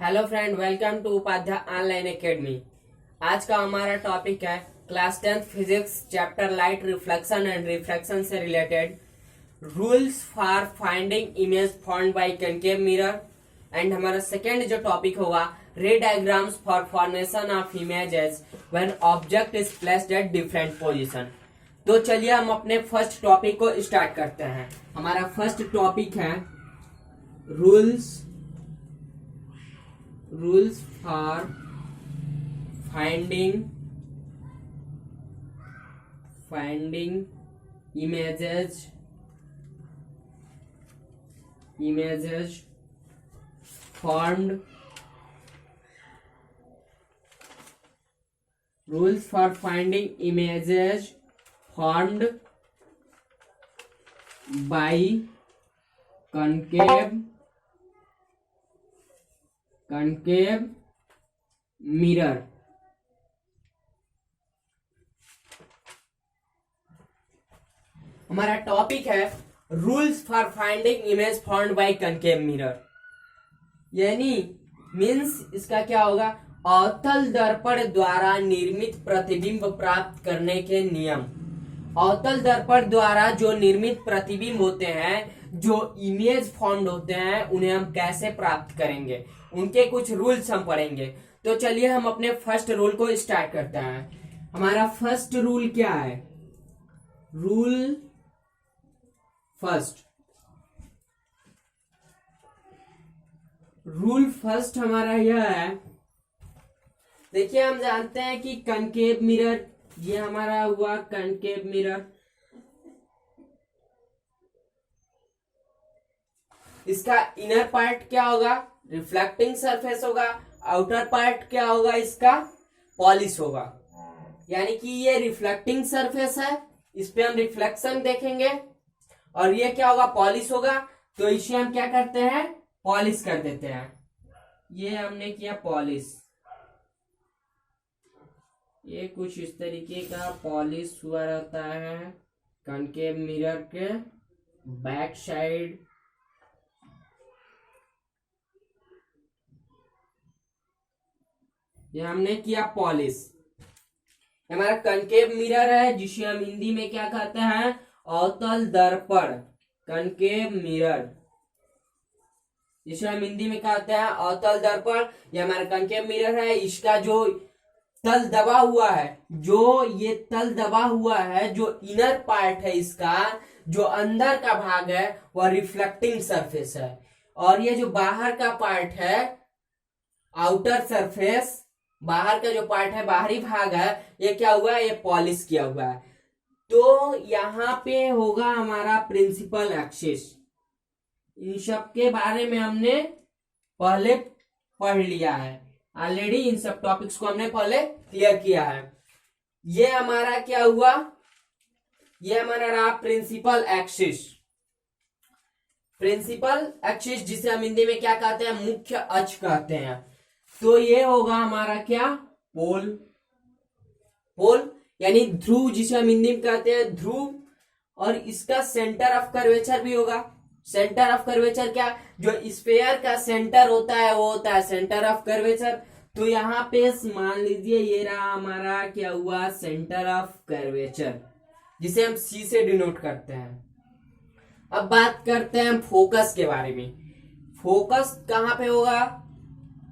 Hello friend, welcome to Upadhyay online academy. आज का हमारा टॉपिक है class 10th physics chapter light reflection and refraction से related rules for finding image formed by concave mirror. And हमारा second जो topic होगा ray diagrams for formation of images when object is placed at different position. तो चलिए हम अपने first topic को start करते हैं। हमारा फर्स्ट टॉपिक है rules for finding images formed rules for finding images formed by concave mirror. हमारा टॉपिक है rules for finding image formed by concave mirror, यानी मीन्स इसका क्या होगा, अवतल दर्पण द्वारा निर्मित प्रतिबिंब प्राप्त करने के नियम। अवतल दर्पण द्वारा जो निर्मित प्रतिबिंब होते हैं, जो इमेज फॉर्म्ड होते हैं, उन्हें हम कैसे प्राप्त करेंगे, उनके कुछ रूल्स हम पढ़ेंगे। तो चलिए हम अपने फर्स्ट रूल को स्टार्ट करते हैं। हमारा फर्स्ट रूल क्या है? रूल फर्स्ट हमारा यह है, देखिए हम जानते हैं कि कनकेव मिरर, ये हमारा हुआ कनकेव मिरर। इसका इनर पार्ट क्या होगा? रिफ्लेक्टिंग सरफेस होगा। आउटर पार्ट क्या होगा? इसका पॉलिश होगा। यानी कि ये रिफ्लेक्टिंग सरफेस है, इस पे हम रिफ्लेक्शन देखेंगे, और ये क्या होगा? पॉलिश होगा। तो इसे हम क्या करते हैं? पॉलिश कर देते हैं। ये हमने किया पॉलिश, ये कुछ इस तरीके का पॉलिश हुआ रहता है कनकेव मिरर के बैक साइड। ये हमने किया पॉलिश। हमारा कनकेव मिरर है, जिसे हम हिंदी में क्या कहते हैं? अवतल दर्पण। कनकेव मिरर, जिसे हम हिंदी में कहते हैं अवतल दर्पण। ये हमारा कनकेव मिरर है। इसका जो तल दबा हुआ है, जो इनर पार्ट है, इसका जो अंदर का भाग है वह रिफ्लेक्टिंग सरफेस है, और ये जो बाहर का पार्ट है, आउटर सरफेस, बाहर का जो पार्ट है, बाहरी भाग है, ये क्या हुआ है? ये पॉलिश किया हुआ है। तो यहाँ पे होगा हमारा प्रिंसिपल एक्सिस। इन सब के बारे में हमने पहले पढ़ लिया है ऑलरेडी, इन सब टॉपिक्स को हमने पहले क्लियर किया है। ये हमारा क्या हुआ? ये हमारा रहा प्रिंसिपल एक्सिस। प्रिंसिपल एक्सिस जिसे हम हिंदी में क्या कहते हैं? मुख्य अक्ष कहते हैं। तो ये होगा हमारा क्या? पोल यानी ध्रुव, जिसे हम हिंदी में कहते हैं ध्रुव। और इसका सेंटर ऑफ कर्वेचर भी होगा। सेंटर ऑफ कर्वेचर क्या? जो स्फीयर का सेंटर होता है वो होता है सेंटर ऑफ कर्वेचर। तो यहाँ पे मान लीजिए ये रहा हमारा क्या हुआ? सेंटर ऑफ कर्वेचर, जिसे हम सी से डिनोट करते हैं। अब बात करते हैं हम फोकस के बारे में। फोकस कहाँ पे होगा?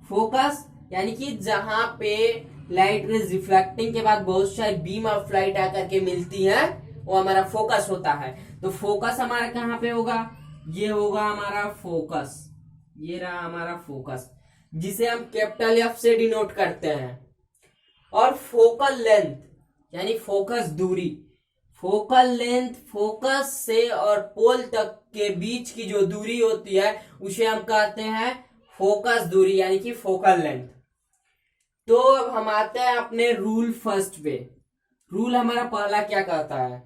फोकस यानी कि जहां पे लाइट रेज रिफ्लेक्टिंग के बाद बहुत सारी बीम ऑफ लाइट आकर के मिलती है, वो हमारा फोकस होता है। तो फोकस हमारा कहाँ पे होगा? ये होगा हमारा फोकस। ये रहा हमारा फोकस, जिसे हम कैपिटल एफ से डिनोट करते हैं। और फोकल लेंथ यानी फोकस दूरी, फोकल लेंथ, फोकस से और पोल तक के बीच की जो दूरी होती है उसे हम कहते हैं फोकस दूरी, यानी कि फोकल लेंथ। तो अब हम आते हैं अपने रूल फर्स्ट पे। रूल हमारा पहला क्या कहता है?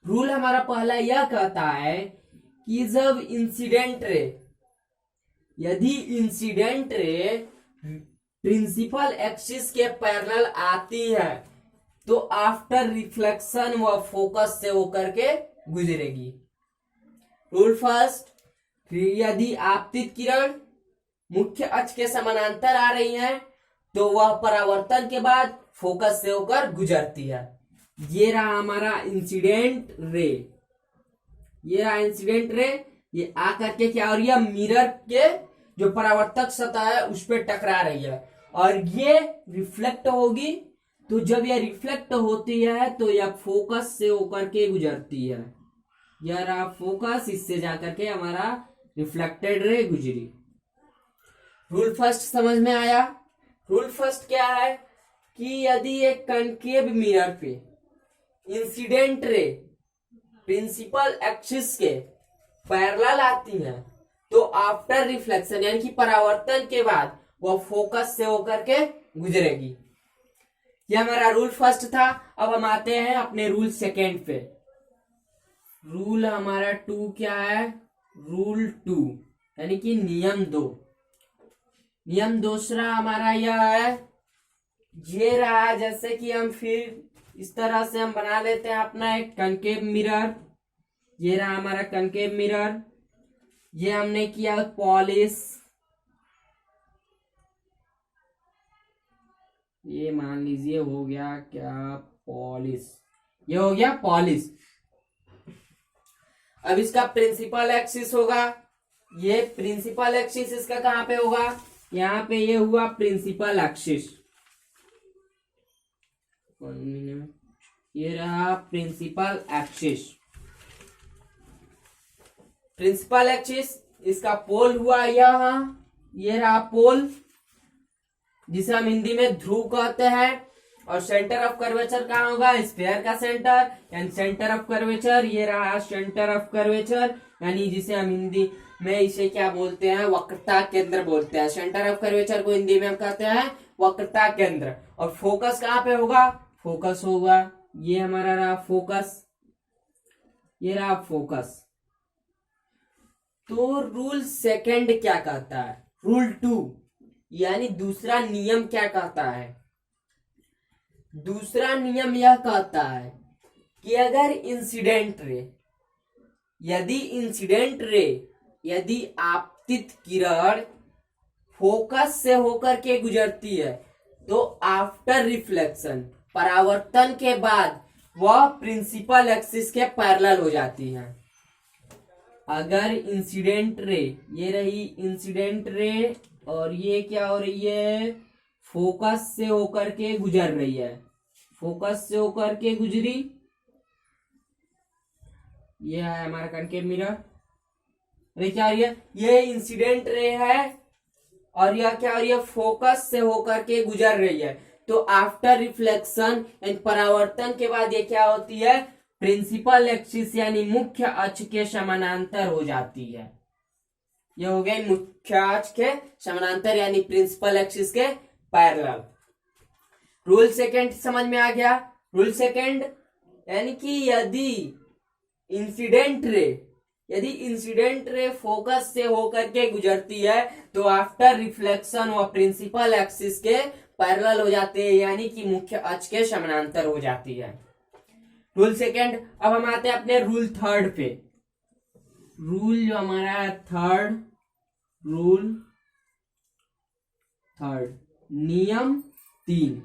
रूल हमारा पहला यह कहता है कि जब यदि इंसिडेंट रे प्रिंसिपल एक्सिस के पैरेलल आती है, तो आफ्टर रिफ्लेक्शन वह फोकस से होकर के गुजरेगी। रूल फर्स्ट, यदि आपतित किरण मुख्य अक्ष के समानांतर आ रही हैं तो वह परावर्तन के बाद फोकस से होकर गुजरती है। ये रहा हमारा इंसिडेंट रे, ये रहा इंसिडेंट रे। ये आकर के क्या और यह मिरर के जो परावर्तक सतह है उस पर टकरा रही है और ये रिफ्लेक्ट होगी। तो जब यह रिफ्लेक्ट होती है तो यह फोकस से होकर के गुजरती है। यह रहा फोकस, इससे जाकर के हमारा रिफ्लेक्टेड रे गुजरी। रूल फर्स्ट समझ में आया। रूल फर्स्ट क्या है कि यदि एक कनकेव मिरर पे इंसिडेंट रे प्रिंसिपल एक्सिस के पैरेलल आती है तो आफ्टर रिफ्लेक्शन यानी कि परावर्तन के बाद वह फोकस से होकर के गुजरेगी। यह हमारा रूल फर्स्ट था। अब हम आते हैं अपने रूल सेकेंड पे। रूल हमारा 2 क्या है? रूल 2 यानी कि नियम 2। नियम दूसरा हमारा यह है, ये रहा, जैसे कि हम फिर इस तरह से हम बना लेते हैं अपना एक कनकेव मिरर। ये रहा हमारा कनकेव मिरर, ये हमने किया पॉलिश। ये मान लीजिए हो गया क्या? पॉलिश। ये हो गया पॉलिश। अब इसका प्रिंसिपल एक्सिस होगा, ये प्रिंसिपल एक्सिस इसका कहां पे होगा? यहाँ पे ये हुआ प्रिंसिपल एक्सिस। ये रहा प्रिंसिपल एक्सिस। प्रिंसिपल एक्सिस इसका पोल हुआ यहाँ, ये रहा पोल जिसे हम हिंदी में ध्रुव कहते हैं। और सेंटर ऑफ कर्वेचर कहाँ होगा? स्फीयर का सेंटर यानी सेंटर ऑफ कर्वेचर। ये रहा सेंटर ऑफ कर्वेचर यानी जिसे हम हिंदी में इसे क्या बोलते हैं? वक्रता केंद्र बोलते हैं। सेंटर ऑफ कर्वेचर को हिंदी में हम कहते हैं वक्रता केंद्र। और फोकस कहाँ पे होगा? फोकस होगा, ये हमारा रहा फोकस, ये रहा फोकस। तो रूल सेकंड क्या कहता है? रूल 2 यानी दूसरा नियम क्या कहता है? दूसरा नियम यह कहता है कि अगर इंसिडेंट रे, यदि आपतित किरण फोकस से होकर के गुजरती है तो आफ्टर रिफ्लेक्शन परावर्तन के बाद वह प्रिंसिपल एक्सिस के पैरेलल हो जाती है। अगर इंसिडेंट रे, ये रही इंसिडेंट रे और ये क्या हो रही है? फोकस से होकर के गुजर रही है, फोकस से होकर के गुजरी। ये है हमारा कनकेव मिरर। अरे क्या हो रही है? ये इंसिडेंट रे है और यह क्या हो रही है? फोकस से होकर के गुजर रही है। तो आफ्टर रिफ्लेक्शन एंड परावर्तन के बाद ये क्या होती है? प्रिंसिपल एक्सिस यानी मुख्य अक्ष के समानांतर हो जाती है। ये हो गई मुख्य अक्ष के समानांतर यानी प्रिंसिपल एक्सिस के पैरेलल। रूल सेकंड समझ में आ गया। रूल सेकंड यानी कि यदि इंसिडेंट रे फोकस से होकर के गुजरती है तो आफ्टर रिफ्लेक्शन वह प्रिंसिपल एक्सिस के पैरेलल हो जाते हैं यानी कि मुख्य अक्ष के समानांतर हो जाती है। Rule second. अब हम आते हैं अपने रूल थर्ड पे। रूल जो हमारा थर्ड, रूल थर्ड नियम 3।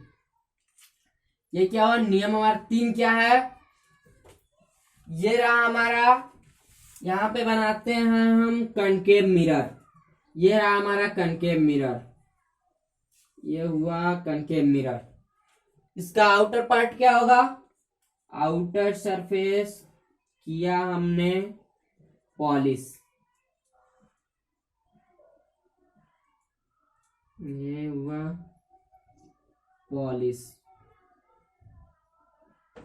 ये क्या हुआ? नियम हमारा 3 क्या है? ये रहा हमारा, यहां पे बनाते हैं हम कनकेव मिरर। ये रहा हमारा कनकेव मिरर, ये हुआ कनकेव मिरर। इसका आउटर पार्ट क्या होगा? आउटर सरफेस किया हमने पॉलिश। ये हुआ पॉलिश,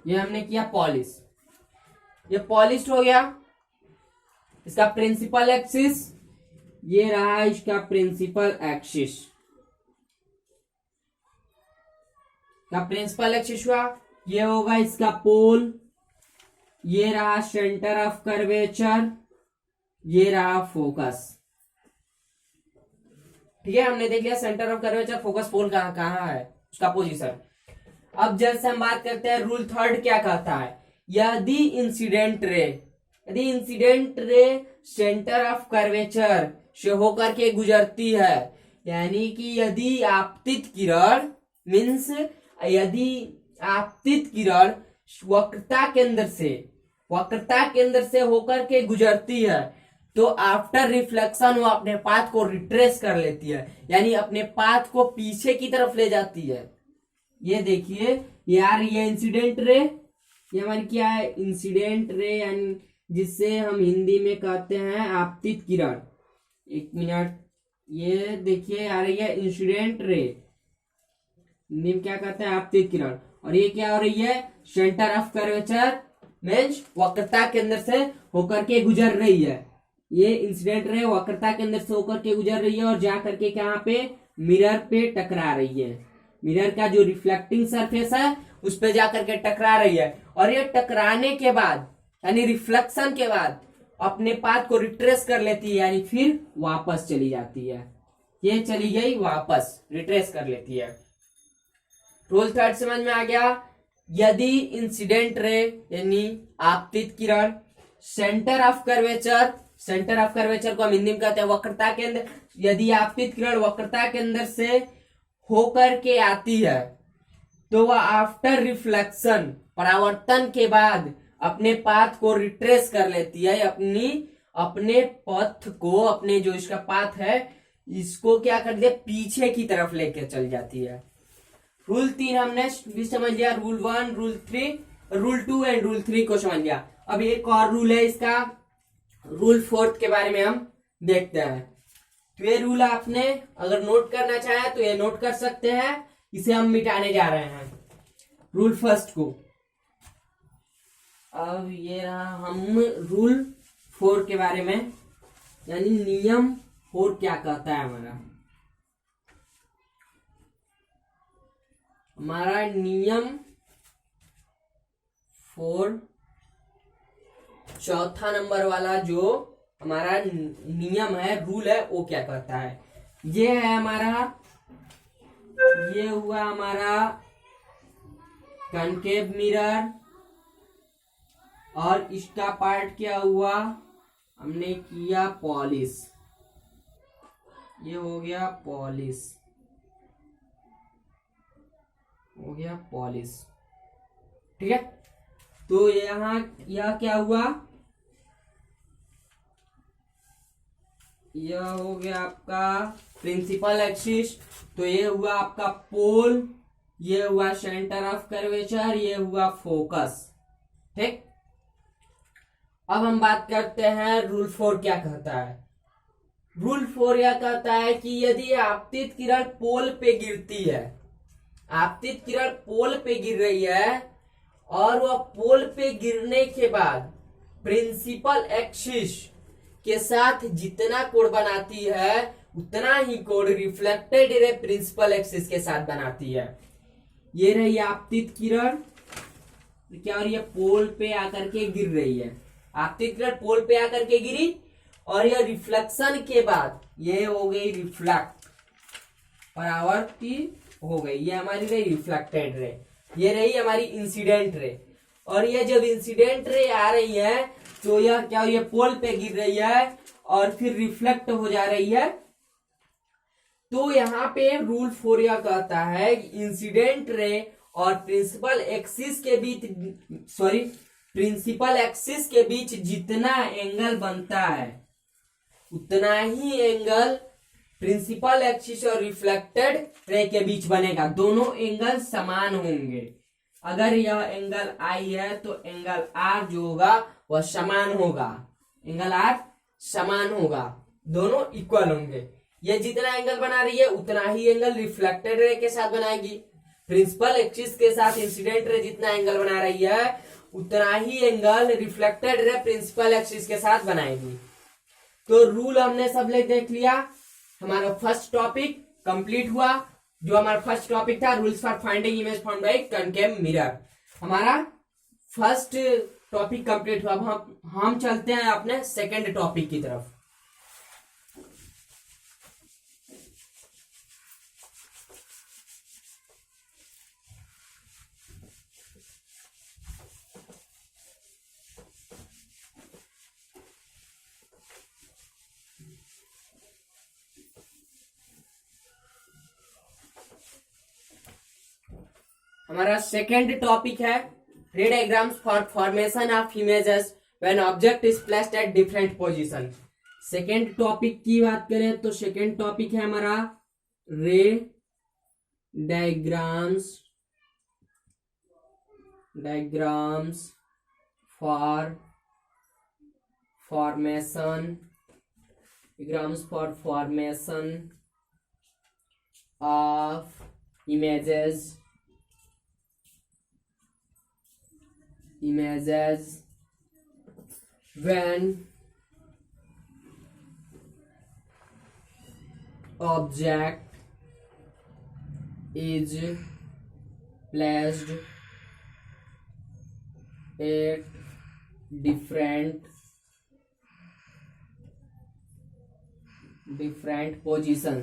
ये हमने किया पॉलिश। ये पॉलिश हो गया। इसका प्रिंसिपल एक्सिस, ये रहा इसका प्रिंसिपल एक्सिस। का प्रिंसिपल एक्सिस हुआ, ये होगा इसका पोल, ये रहा सेंटर ऑफ कर्वेचर, ये रहा फोकस। ठीक है, हमने देख लिया सेंटर ऑफ कर्वेचर, फोकस, पोल कहां कहां है, उसका पोजीशन। अब जैसे हम बात करते हैं रूल थर्ड क्या कहता है? यदि incident ray centre of curvature से होकर के गुजरती है। यानी कि यदि आपतित किरण मीन्स यदि आपतित किरण वक्रता केंद्र से होकर के गुजरती है तो आफ्टर रिफ्लेक्शन वो अपने पाथ को रिट्रेस कर लेती है, यानी अपने पाथ को पीछे की तरफ ले जाती है। ये देखिए यार, ये इंसिडेंट रे, ये हमारी क्या है, इंसिडेंट रे, यानी जिससे हम हिंदी में कहते हैं आपतित किरण। एक मिनट, ये देखिए यार, ये इंसिडेंट रे हिंदी में क्या कहते हैं, आपतित किरण। और ये क्या हो रही है, सेंटर ऑफ कर्वेचर मीन्स वक्रता केंद्र से होकर के गुजर रही है। ये इंसिडेंट रे वक्रता केंद्र से होकर के गुजर रही है और जा करके कहाँ पे, मिरर पे टकरा रही है। मिरर का जो रिफ्लेक्टिंग सरफेस है उस पे जाकर के टकरा रही है। और ये टकराने के बाद यानी रिफ्लेक्शन के बाद अपने पाथ को रिट्रेस कर लेती है, यानी फिर वापस चली जाती है। ये चली गई वापस, रिट्रेस कर लेती है। रूल थर्ड समझ में आ गया। यदि इंसिडेंट रे यानी आपतित किरण सेंटर ऑफ कर्वेचर को हम हिंदी में कहते हैं वक्रता केंद्र, यदि आपतित किरण वक्रता केंद्र से होकर के आती है तो वह आफ्टर रिफ्लेक्शन परावर्तन के बाद अपने पाथ को रिट्रेस कर लेती है, अपने पथ को, अपने जो इसका पाथ है इसको क्या कर दिया, पीछे की तरफ लेके चल जाती है। रूल 3 हमने भी समझ लिया, rule 1, rule 3, rule 2 and rule 3 को समझ लिया। अब एक और रूल है इसका, रूल 4 के बारे में हम देखते हैं। तो ये रूल आपने अगर नोट करना चाहे तो ये नोट कर सकते हैं, इसे हम मिटाने जा रहे हैं रूल फर्स्ट को। अब ये रहा, हम रूल 4 के बारे में, यानी नियम 4 क्या कहता है। हमारा नियम 4 चौथा नंबर वाला जो हमारा नियम है, रूल है, वो क्या कहता है। ये है हमारा, ये हुआ हमारा कनकेव मिरर, और इसका पार्ट क्या हुआ, हमने किया पॉलिश, ये हो गया पॉलिश, ठीक है। तो यहाँ यह क्या हुआ, यह हो गया आपका प्रिंसिपल एक्सिस, तो ये हुआ आपका पोल, ये हुआ सेंटर ऑफ कर्वेचर, ये हुआ फोकस, ठीक। अब हम बात करते हैं रूल 4 क्या कहता है। रूल 4 यह कहता है कि यदि आपतित किरण पोल पे गिरती है, आपतित किरण पोल पे गिर रही है और वह पोल पे गिरने के बाद प्रिंसिपल एक्सिस के साथ जितना कोण बनाती है उतना ही कोण रिफ्लेक्टेड रे प्रिंसिपल एक्सिस के साथ बनाती है। ये रही आपतित किरण, क्या, और ये पोल पे आकर के गिर रही है, आपतित किरण पोल पे आकर के गिरी और यह रिफ्लेक्शन के बाद ये हो गई रिफ्लेक्ट, परावर्ती हो गई, ये हमारी रही रिफ्लेक्टेड रे, ये रही हमारी इंसिडेंट रे। और ये जब इंसिडेंट रे आ रही है तो यह क्या, ये पोल पे गिर रही है और फिर रिफ्लेक्ट हो जा रही है। तो यहाँ पे रूल 4 यह कहता है कि इंसिडेंट रे और प्रिंसिपल एक्सिस के बीच जितना एंगल बनता है उतना ही एंगल प्रिंसिपल एक्सिस और रिफ्लेक्टेड रे के बीच बनेगा, दोनों एंगल समान होंगे। अगर यह एंगल आई है तो एंगल आर जो होगा वह समान होगा, एंगल आर समान होगा, दोनों इक्वल होंगे। ये जितना एंगल बना रही है उतना ही एंगल रिफ्लेक्टेड रे के साथ बनाएगी, प्रिंसिपल एक्सिस के साथ इंसिडेंट रे जितना एंगल बना रही है उतना ही angle reflected ray principal axis के साथ बनाएगी। तो रूल हमने सब ले देख लिया, हमारा फर्स्ट टॉपिक कंप्लीट हुआ। जो हमारा फर्स्ट टॉपिक था rules for finding image formed by concave mirror, हमारा फर्स्ट टॉपिक कंप्लीट हुआ। अब हम चलते हैं अपने सेकंड टॉपिक की तरफ। हमारा सेकेंड टॉपिक है रे diagrams for formation of images when object is placed at different position. Second topic की बात करें तो सेकेंड टॉपिक है हमारा रे diagrams for formation of images when object is placed at different position।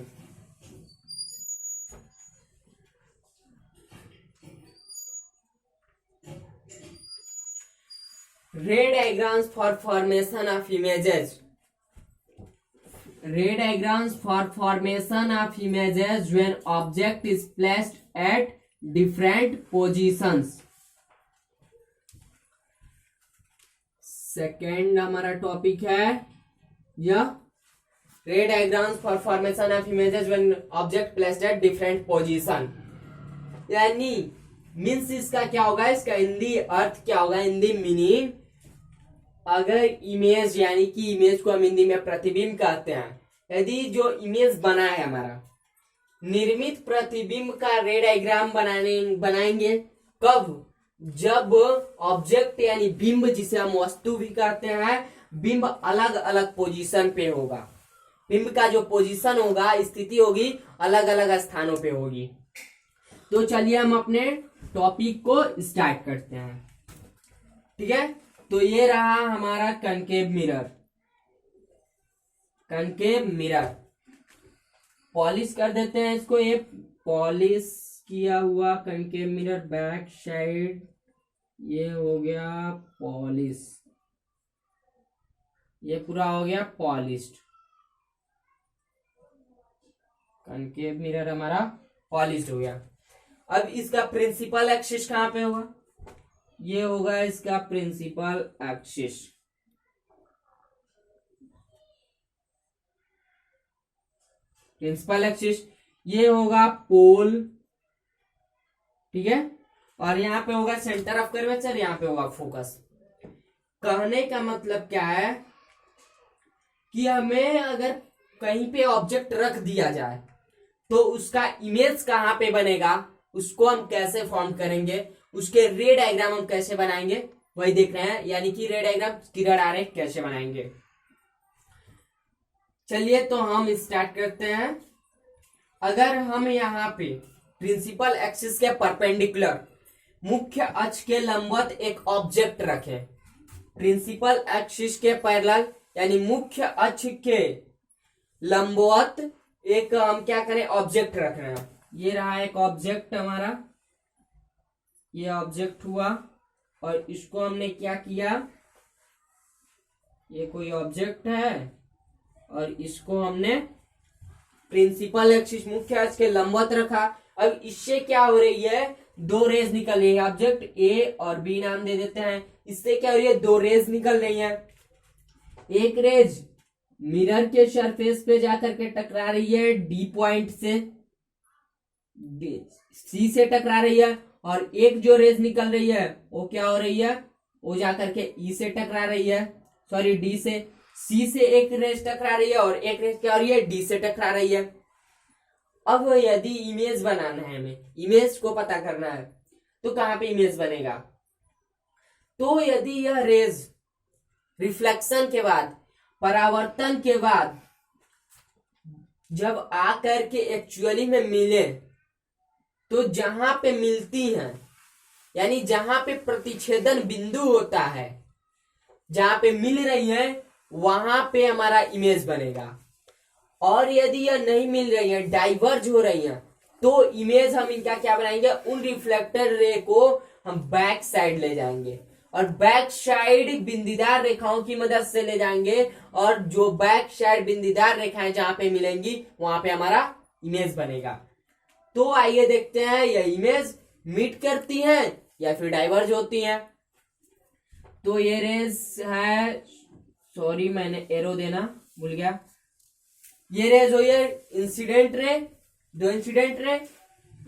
रे diagrams for formation of images when object is placed at different positions. Second हमारा topic है यह रे diagrams for formation of images when object placed at different position. यानी means इसका क्या होगा, इसका हिंदी अर्थ क्या होगा, हिंदी मीनिंग, अगर इमेज यानी कि इमेज को हम हिंदी में प्रतिबिंब कहते हैं, यदि जो इमेज बना है हमारा निर्मित प्रतिबिंब का रे डायग्राम बनाएंगे कब, जब ऑब्जेक्ट यानी बिंब जिसे हम वस्तु भी कहते हैं, बिंब अलग अलग पोजीशन पे होगा, बिंब का जो पोजीशन होगा, स्थिति होगी, अलग अलग स्थानों पे होगी। तो चलिए हम अपने टॉपिक को स्टार्ट करते हैं। ठीक है, तो ये रहा हमारा कनकेव मिरर। पॉलिश कर देते हैं इसको, ये पॉलिश किया हुआ कनकेव मिरर बैक साइड, ये हो गया पॉलिश, ये पूरा हो गया पॉलिश्ड। कनकेव मिरर हमारा पॉलिश्ड हो गया। अब इसका प्रिंसिपल एक्सिस कहां पे होगा, ये होगा इसका प्रिंसिपल एक्सिस। ये होगा पोल, ठीक है, और यहां पे होगा सेंटर ऑफ कर्वेचर, यहां पे होगा फोकस। कहने का मतलब क्या है कि हमें अगर कहीं पे ऑब्जेक्ट रख दिया जाए तो उसका इमेज कहां पे बनेगा, उसको हम कैसे फॉर्म करेंगे, उसके रे डायग्राम हम कैसे बनाएंगे, वही देख रहे हैं। यानी कि रे डायग्राम किरण आरेख कैसे बनाएंगे। चलिए तो हम स्टार्ट करते हैं। अगर हम यहाँ पे प्रिंसिपल एक्सिस के परपेंडिकुलर मुख्य अक्ष के लंबवत एक ऑब्जेक्ट रखें, प्रिंसिपल एक्सिस के पैरेलल यानी मुख्य अक्ष के लंबवत एक हम क्या करें, ऑब्जेक्ट रख रहे हैं। ये रहा एक ऑब्जेक्ट हमारा, ये ऑब्जेक्ट हुआ, और इसको हमने क्या किया, ये कोई ऑब्जेक्ट है और इसको हमने प्रिंसिपल एक्सिस मुख्य अक्ष के लंबवत रखा। अब इससे क्या हो रही है, दो रेज निकल रही है, ऑब्जेक्ट ए और बी नाम दे देते हैं। इससे क्या हो रही है, दो रेज निकल रही है। एक रेज मिरर के सरफेस पे जाकर के टकरा रही है डी पॉइंट से, सी से टकरा रही है, और एक जो रेज निकल रही है वो क्या हो रही है, वो जाकर के ई से टकरा रही है, सॉरी डी से, सी से एक रेज टकरा रही है और एक रेज क्या हो रही है, डी से टकरा रही है। अब यदि इमेज बनाना है, हमें इमेज को पता करना है, तो कहां पे इमेज बनेगा, तो यदि यह रेज रिफ्लेक्शन के बाद, परावर्तन के बाद जब आकर के एक्चुअली में मिले, तो जहां पे मिलती हैं, यानी जहां पे प्रतिच्छेदन बिंदु होता है, जहां पे मिल रही है, वहां पे हमारा इमेज बनेगा। और यदि यह नहीं मिल रही है, डाइवर्ज हो रही है, तो इमेज हम इनका क्या बनाएंगे, उन रिफ्लेक्टर रे को हम बैक साइड ले जाएंगे, और बैक साइड बिंदीदार रेखाओं की मदद से ले जाएंगे, और जो बैक साइड बिंदीदार रेखाएं जहां पे मिलेंगी, वहां पे हमारा इमेज बनेगा। तो आइए देखते हैं यह इमेज मीट करती हैं या फिर डाइवर्ज होती हैं। तो ये रेज है, सॉरी मैंने एरो देना भूल गया, ये रेज हुई है इंसिडेंट रे, दो इंसिडेंट रे,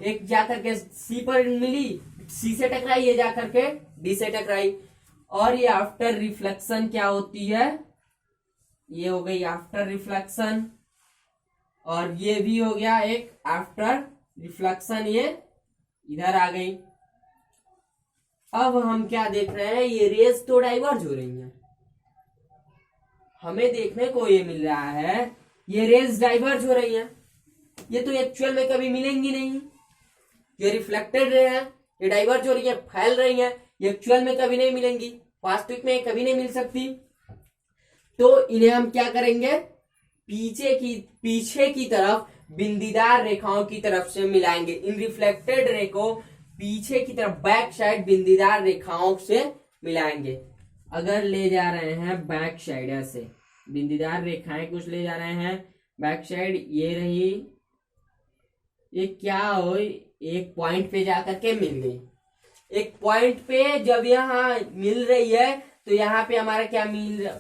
एक जाकर के सी पर मिली, सी से टकराई, ये जाकर के डी से टकराई। और ये आफ्टर रिफ्लेक्शन क्या होती है, ये हो गई आफ्टर रिफ्लेक्शन, और ये भी हो गया एक आफ्टर रिफ्लेक्शन, ये इधर आ गई। अब हम क्या देख रहे हैं, ये रेज तो डाइवर्ज हो रही हैं, हमें देखने को ये मिल रहा है ये रेज डाइवर्ज हो रही हैं, ये तो एक्चुअल में कभी मिलेंगी नहीं। ये रिफ्लेक्टेड रे है, ये डाइवर्ज हो रही है, फैल रही है, ये एक्चुअल में कभी नहीं मिलेंगी, वास्तविक में कभी नहीं मिल सकती। तो इन्हें हम क्या करेंगे, पीछे की तरफ बिंदीदार रेखाओं की तरफ से मिलाएंगे। इन रिफ्लेक्टेड रे को पीछे की तरफ बैक साइड बिंदीदार रेखाओं से मिलाएंगे। अगर ले जा रहे हैं बैक साइड, ऐसे बिंदीदार रेखाएं कुछ ले जा रहे हैं बैक साइड, ये रही, ये क्या हो, एक पॉइंट पे जाकर के मिल गई। एक पॉइंट पे जब यहाँ मिल रही है तो यहाँ पे हमारा क्या मिल रहा,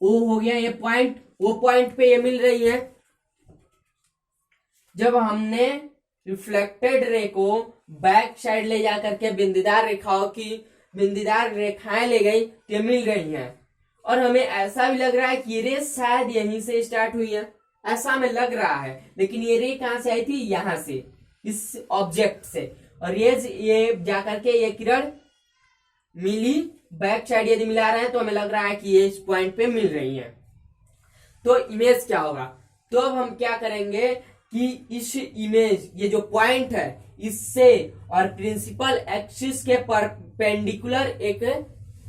ओ हो गया ये पॉइंट, वो पॉइंट पे ये मिल रही है। जब हमने रिफ्लेक्टेड रे को बैक साइड ले जाकर के बिंदीदार रेखाएं ले गई तो ये मिल रही हैं। और हमें ऐसा भी लग रहा है कि ये रे शायद यहीं से स्टार्ट हुई है, ऐसा हमें लग रहा है, लेकिन ये रे कहां से आई थी, यहां से, इस ऑब्जेक्ट से। और ये जाकर के ये किरण मिली बैक साइड, यदि मिला रहे हैं तो हमें लग रहा है कि ये इस पॉइंट पे मिल रही हैं। तो इमेज क्या होगा, तो अब हम क्या करेंगे कि इस इमेज, ये जो पॉइंट है, इससे और प्रिंसिपल एक्सिस के परपेंडिकुलर एक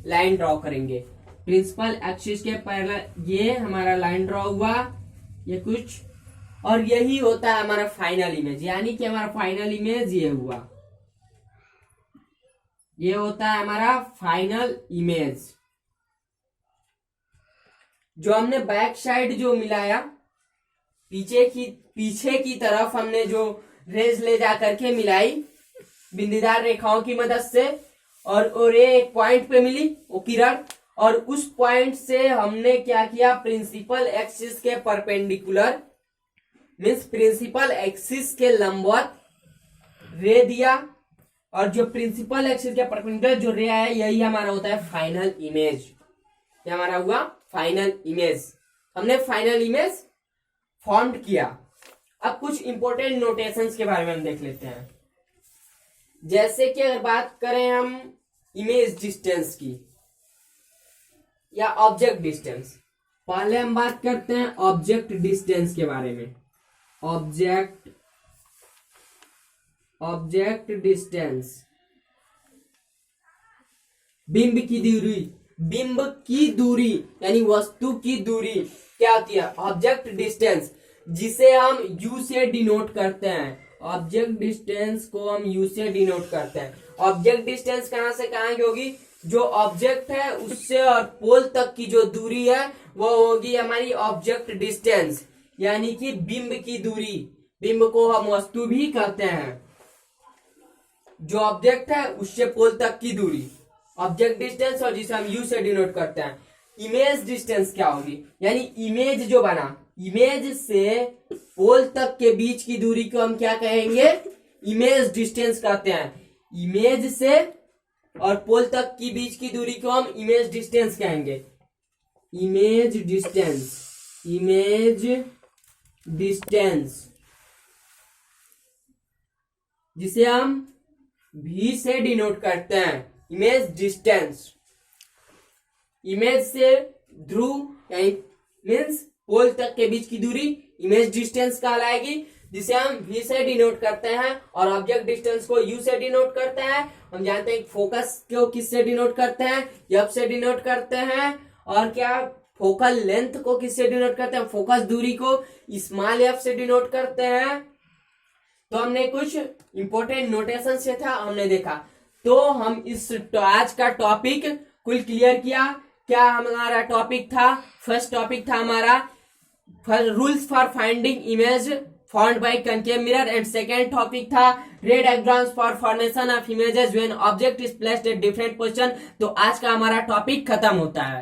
लाइन ड्रॉ करेंगे। प्रिंसिपल एक्सिस के पैरेलल ये हमारा लाइन ड्रॉ हुआ, ये कुछ, और यही होता है हमारा फाइनल इमेज। यानी कि हमारा फाइनल इमेज ये हुआ, ये होता है हमारा फाइनल इमेज। जो हमने बैक साइड जो मिलाया, पीछे की तरफ हमने जो रेज ले जा करके मिलाई बिंदीदार रेखाओं की मदद से, और ये एक पॉइंट पे मिली वो किरण, और उस पॉइंट से हमने क्या किया, प्रिंसिपल एक्सिस के परपेंडिकुलर, मीन्स प्रिंसिपल एक्सिस के लंबवत रे दिया। और जो प्रिंसिपल एक्सिस के परपेंडिकुलर जो रे है, यही हमारा होता है फाइनल इमेज। ये हमारा हुआ फाइनल इमेज। हमने फाइनल इमेज फॉर्म किया। अब कुछ इंपॉर्टेंट नोटेशंस के बारे में हम देख लेते हैं। जैसे कि अगर बात करें हम इमेज डिस्टेंस की या ऑब्जेक्ट डिस्टेंस, पहले हम बात करते हैं ऑब्जेक्ट डिस्टेंस के बारे में। ऑब्जेक्ट डिस्टेंस, बिंब की दूरी यानी वस्तु की दूरी क्या होती है, ऑब्जेक्ट डिस्टेंस, जिसे हम u से डिनोट करते हैं। ऑब्जेक्ट डिस्टेंस को हम u से डिनोट करते हैं। ऑब्जेक्ट डिस्टेंस कहां से कहां की होगी, जो ऑब्जेक्ट है उससे और पोल तक की जो दूरी है वो होगी हमारी ऑब्जेक्ट डिस्टेंस, यानी कि बिंब की दूरी। बिंब को हम वस्तु भी कहते हैं। जो ऑब्जेक्ट है उससे पोल तक की दूरी ऑब्जेक्ट डिस्टेंस, और जिसे हम u से डिनोट करते हैं। इमेज डिस्टेंस क्या होगी, यानी इमेज जो बना, इमेज से पोल तक के बीच की दूरी को हम क्या कहेंगे, इमेज डिस्टेंस कहते हैं। इमेज से और पोल तक की बीच की दूरी को हम इमेज डिस्टेंस कहेंगे। इमेज डिस्टेंस जिसे हम v से डिनोट करते हैं, इमेज डिस्टेंस। इमेज से ध्रुव यानी मीन्स पोल तक के बीच की दूरी इमेज डिस्टेंस कहलाएगी, जिसे हम v से डिनोट करते हैं, और ऑब्जेक्ट डिस्टेंस को u से डिनोट करते हैं। हम जानते हैं फोकस को किससे डिनोट करते हैं, f से डिनोट करते हैं। और क्या फोकल लेंथ को किससे डिनोट करते हैं, फोकस दूरी को स्मॉल f से डिनोट करते हैं। तो हमने कुछ इंपॉर्टेंट नोटेशन से था हमने देखा। तो हम इस आज का टॉपिक कुल क्लियर किया। क्या हमारा टॉपिक था, फर्स्ट टॉपिक था हमारा rules for finding image found by concave mirror and second topic था ray diagrams for formation of images when object is placed at different position. तो आज का हमारा टॉपिक खत्म होता है।